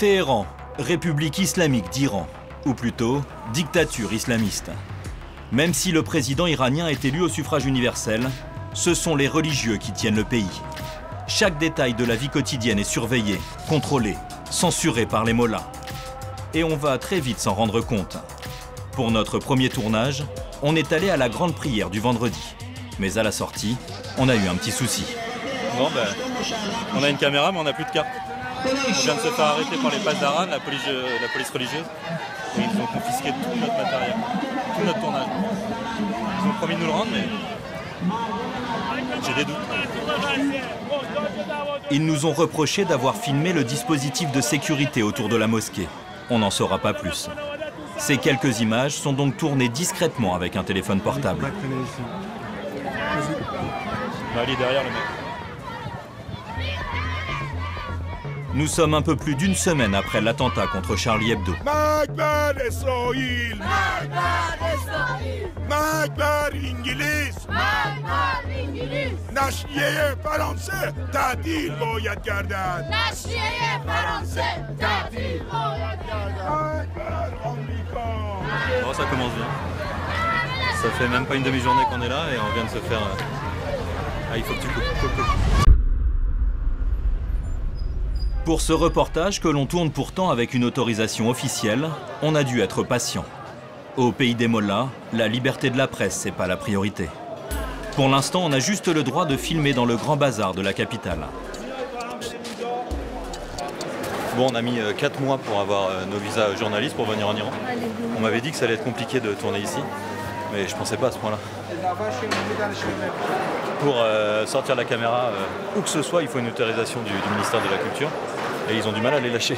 Téhéran, République islamique d'Iran, ou plutôt dictature islamiste. Même si le président iranien est élu au suffrage universel, ce sont les religieux qui tiennent le pays. Chaque détail de la vie quotidienne est surveillé, contrôlé, censuré par les mollahs. Et on va très vite s'en rendre compte. Pour notre premier tournage, on est allé à la grande prière du vendredi. Mais à la sortie, on a eu un petit souci. Bon, on a une caméra, mais on n'a plus de carte. On vient de se faire arrêter par les Pasdaran, la police religieuse. Et ils ont confisqué tout notre matériel, tout notre tournage. Ils ont promis de nous le rendre, mais j'ai des doutes. Ils nous ont reproché d'avoir filmé le dispositif de sécurité autour de la mosquée. On n'en saura pas plus. Ces quelques images sont donc tournées discrètement avec un téléphone portable. Il est derrière le mec. Nous sommes un peu plus d'une semaine après l'attentat contre Charlie Hebdo. Makbar Israël! Makbar İngiliz! نشریه فرانسه تعطیل باید گردد. نشریه فرانسه تعطیل باید گردد. اکبر آمریکا. Bon, ça commence bien. Ça fait même pas une demi-journée qu'on est là et on vient de se faire... Ah, il faut que tu coupes. Pour ce reportage que l'on tourne pourtant avec une autorisation officielle, on a dû être patient. Au pays des mollahs, la liberté de la presse, c'est pas la priorité. Pour l'instant, on a juste le droit de filmer dans le grand bazar de la capitale. Bon, on a mis 4 mois pour avoir nos visas journalistes pour venir en Iran. On m'avait dit que ça allait être compliqué de tourner ici, mais je pensais pas à ce point-là. Pour sortir la caméra, où que ce soit, il faut une autorisation du ministère de la Culture, et ils ont du mal à les lâcher.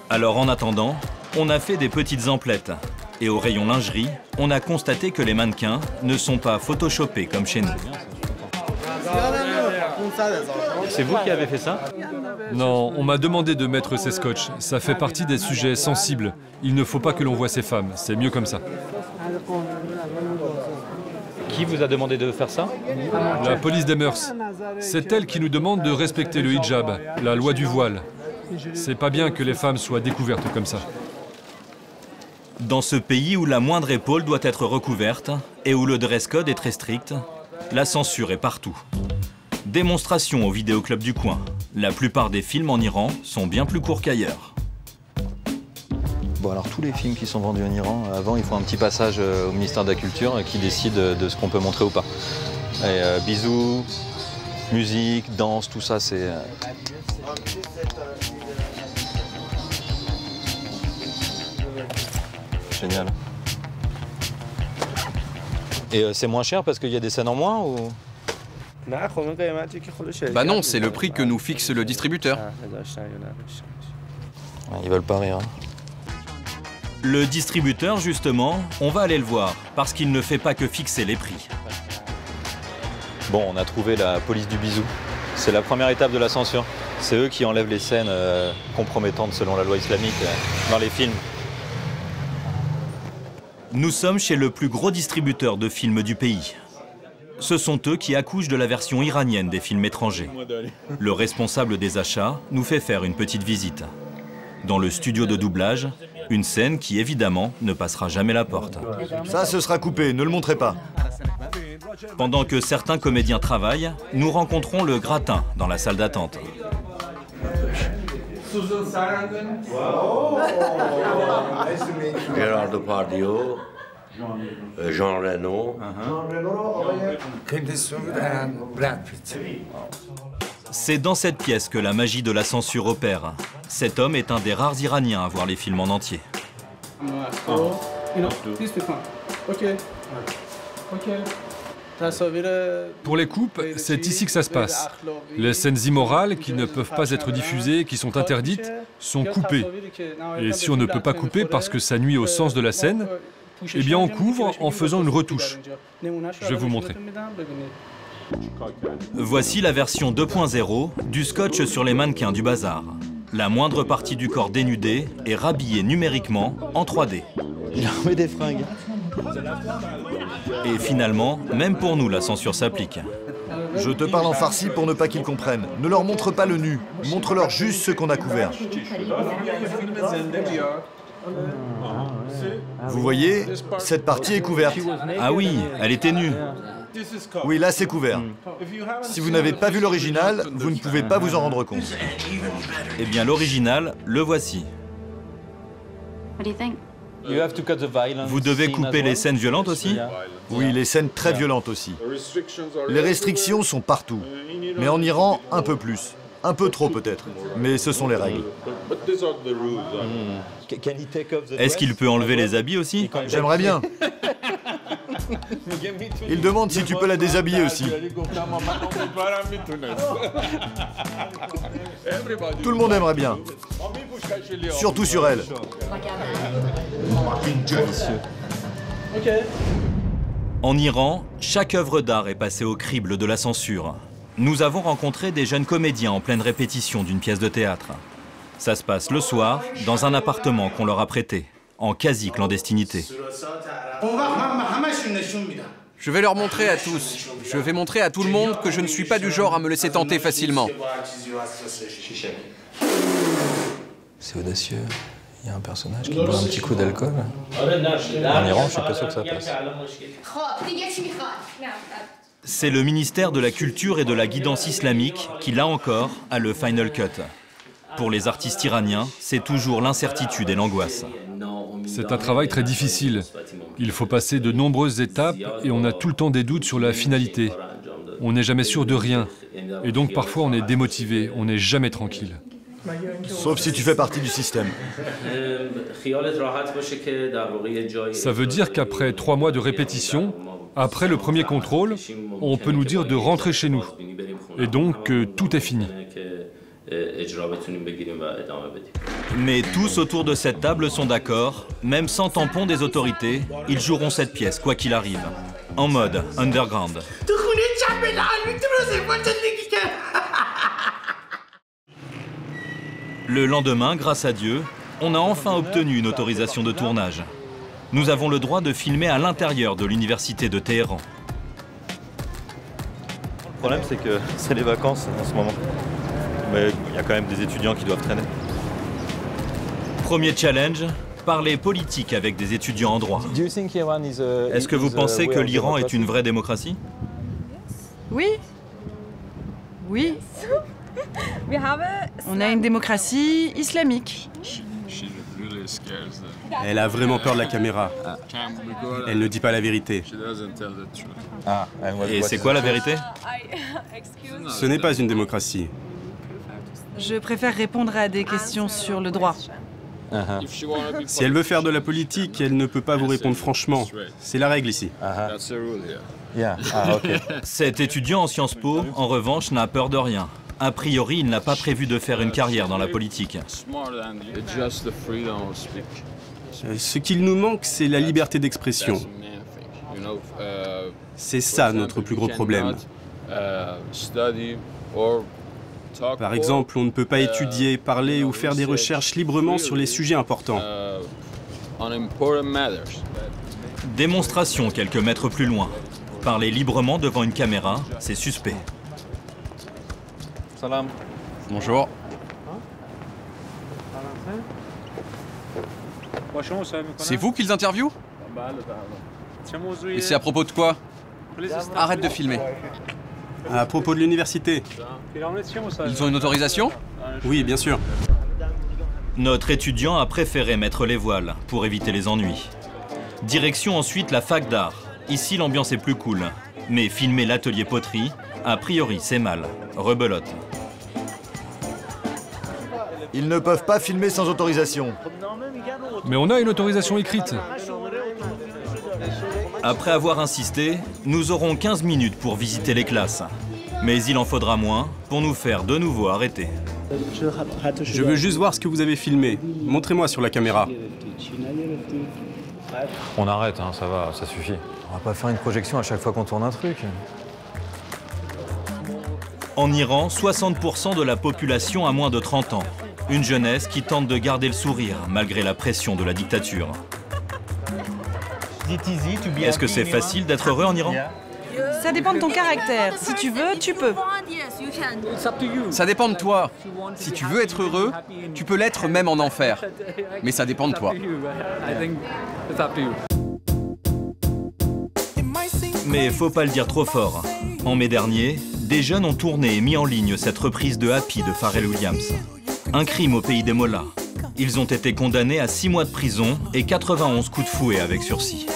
Alors en attendant, on a fait des petites emplettes. Et au rayon lingerie, on a constaté que les mannequins ne sont pas photoshopés comme chez nous. C'est vous qui avez fait ça? Non, on m'a demandé de mettre ces scotch. Ça fait partie des sujets sensibles. Il ne faut pas que l'on voie ces femmes. C'est mieux comme ça. Qui vous a demandé de faire ça? La police des mœurs. C'est elle qui nous demande de respecter le hijab, la loi du voile. C'est pas bien que les femmes soient découvertes comme ça. Dans ce pays où la moindre épaule doit être recouverte et où le dress code est très strict, la censure est partout. Démonstration au vidéoclub du coin. La plupart des films en Iran sont bien plus courts qu'ailleurs. Bon, alors tous les films qui sont vendus en Iran, avant il faut un petit passage au ministère de la Culture qui décide de ce qu'on peut montrer ou pas. Et, bisous, musique, danse, tout ça c'est... Génial. Et c'est moins cher parce qu'il y a des scènes en moins ou... Bah non, c'est le prix que nous fixe le distributeur. Ils veulent pas rire. Le distributeur, justement, on va aller le voir, parce qu'il ne fait pas que fixer les prix. Bon, on a trouvé la police du bisou. C'est la première étape de la censure. C'est eux qui enlèvent les scènes compromettantes selon la loi islamique dans les films. Nous sommes chez le plus gros distributeur de films du pays. Ce sont eux qui accouchent de la version iranienne des films étrangers. Le responsable des achats nous fait faire une petite visite. Dans le studio de doublage, une scène qui, évidemment, ne passera jamais la porte. Ça, ce sera coupé, ne le montrez pas. Pendant que certains comédiens travaillent, nous rencontrons le gratin dans la salle d'attente. Gérard Depardieu, Jean Reno. C'est dans cette pièce que la magie de la censure opère. Cet homme est un des rares Iraniens à voir les films en entier. Pour les coupes, c'est ici que ça se passe. Les scènes immorales qui ne peuvent pas être diffusées, qui sont interdites, sont coupées. Et si on ne peut pas couper parce que ça nuit au sens de la scène, eh bien on couvre en faisant une retouche. Je vais vous montrer. Voici la version 2.0 du scotch sur les mannequins du bazar. La moindre partie du corps dénudée est rhabillée numériquement en 3D. Il a remis des fringues. Et finalement, même pour nous, la censure s'applique. Je te parle en farsi pour ne pas qu'ils comprennent. Ne leur montre pas le nu, montre-leur juste ce qu'on a couvert. Vous voyez, cette partie est couverte. Ah oui, elle était nue. Oui, là c'est couvert. Si vous n'avez pas vu l'original, vous ne pouvez pas vous en rendre compte. Eh bien, l'original, le voici. Vous devez couper les scènes violentes aussi? Oui, les scènes très violentes aussi. Les restrictions sont partout. Mais en Iran, un peu plus. Un peu trop peut-être. Mais ce sont les règles. Est-ce qu'il peut enlever les habits aussi? J'aimerais bien. Il demande si tu peux la déshabiller aussi. Tout le monde aimerait bien. Surtout sur elle. En Iran, chaque œuvre d'art est passée au crible de la censure. Nous avons rencontré des jeunes comédiens en pleine répétition d'une pièce de théâtre. Ça se passe le soir, dans un appartement qu'on leur a prêté, en quasi-clandestinité. Je vais leur montrer à tous. Je vais montrer à tout le monde que je ne suis pas du genre à me laisser tenter facilement. C'est audacieux. Il y a un personnage qui boit un petit coup d'alcool. En Iran, je suis pas sûr que ça passe. C'est le ministère de la Culture et de la Guidance islamique qui, là encore, a le final cut. Pour les artistes iraniens, c'est toujours l'incertitude et l'angoisse. C'est un travail très difficile. Il faut passer de nombreuses étapes et on a tout le temps des doutes sur la finalité. On n'est jamais sûr de rien. Et donc parfois on est démotivé, on n'est jamais tranquille. Sauf si tu fais partie du système. Ça veut dire qu'après 3 mois de répétition, après le premier contrôle, on peut nous dire de rentrer chez nous. Et donc tout est fini. Mais tous autour de cette table sont d'accord, même sans tampon des autorités, ils joueront cette pièce, quoi qu'il arrive. En mode underground. Le lendemain, grâce à Dieu, on a enfin obtenu une autorisation de tournage. Nous avons le droit de filmer à l'intérieur de l'université de Téhéran. Le problème, c'est que c'est les vacances en ce moment. Mais il y a quand même des étudiants qui doivent traîner. Premier challenge, parler politique avec des étudiants en droit. Est-ce que vous pensez que l'Iran est une vraie démocratie? Oui. Oui. On a une démocratie islamique. Elle a vraiment peur de la caméra. Elle ne dit pas la vérité. Et c'est quoi la vérité? Ce n'est pas une démocratie. Je préfère répondre à des questions sur le droit. Si elle veut faire de la politique, elle ne peut pas vous répondre franchement. C'est la règle ici. Cet étudiant en Sciences Po, en revanche, n'a peur de rien. A priori, il n'a pas prévu de faire une carrière dans la politique. Ce qu'il nous manque, c'est la liberté d'expression. C'est ça notre plus gros problème. Par exemple, on ne peut pas étudier, parler ou faire des recherches librement sur les sujets importants. Démonstration quelques mètres plus loin. Parler librement devant une caméra, c'est suspect. Salam. Bonjour. C'est vous qu'ils interviewent? Et c'est à propos de quoi? Arrête de filmer. À propos de l'université. Ils ont une autorisation? Oui, bien sûr. Notre étudiant a préféré mettre les voiles pour éviter les ennuis. Direction ensuite la fac d'art. Ici, l'ambiance est plus cool. Mais filmer l'atelier poterie, a priori, c'est mal. Rebelote. Ils ne peuvent pas filmer sans autorisation. Mais on a une autorisation écrite. Après avoir insisté, nous aurons 15 minutes pour visiter les classes. Mais il en faudra moins pour nous faire de nouveau arrêter. Je veux juste voir ce que vous avez filmé. Montrez-moi sur la caméra. On arrête, hein, ça va, ça suffit. On va pas faire une projection à chaque fois qu'on tourne un truc. En Iran, 60% de la population a moins de 30 ans. Une jeunesse qui tente de garder le sourire malgré la pression de la dictature. Est-ce que c'est facile d'être heureux en Iran? Ça dépend de ton caractère. Si tu veux, tu peux. Ça dépend de toi. Si tu veux être heureux, tu peux l'être même en enfer. Mais ça dépend de toi. Mais faut pas le dire trop fort. En mai dernier, des jeunes ont tourné et mis en ligne cette reprise de Happy de Pharrell Williams. Un crime au pays des mollahs. Ils ont été condamnés à 6 mois de prison et 91 coups de fouet avec sursis.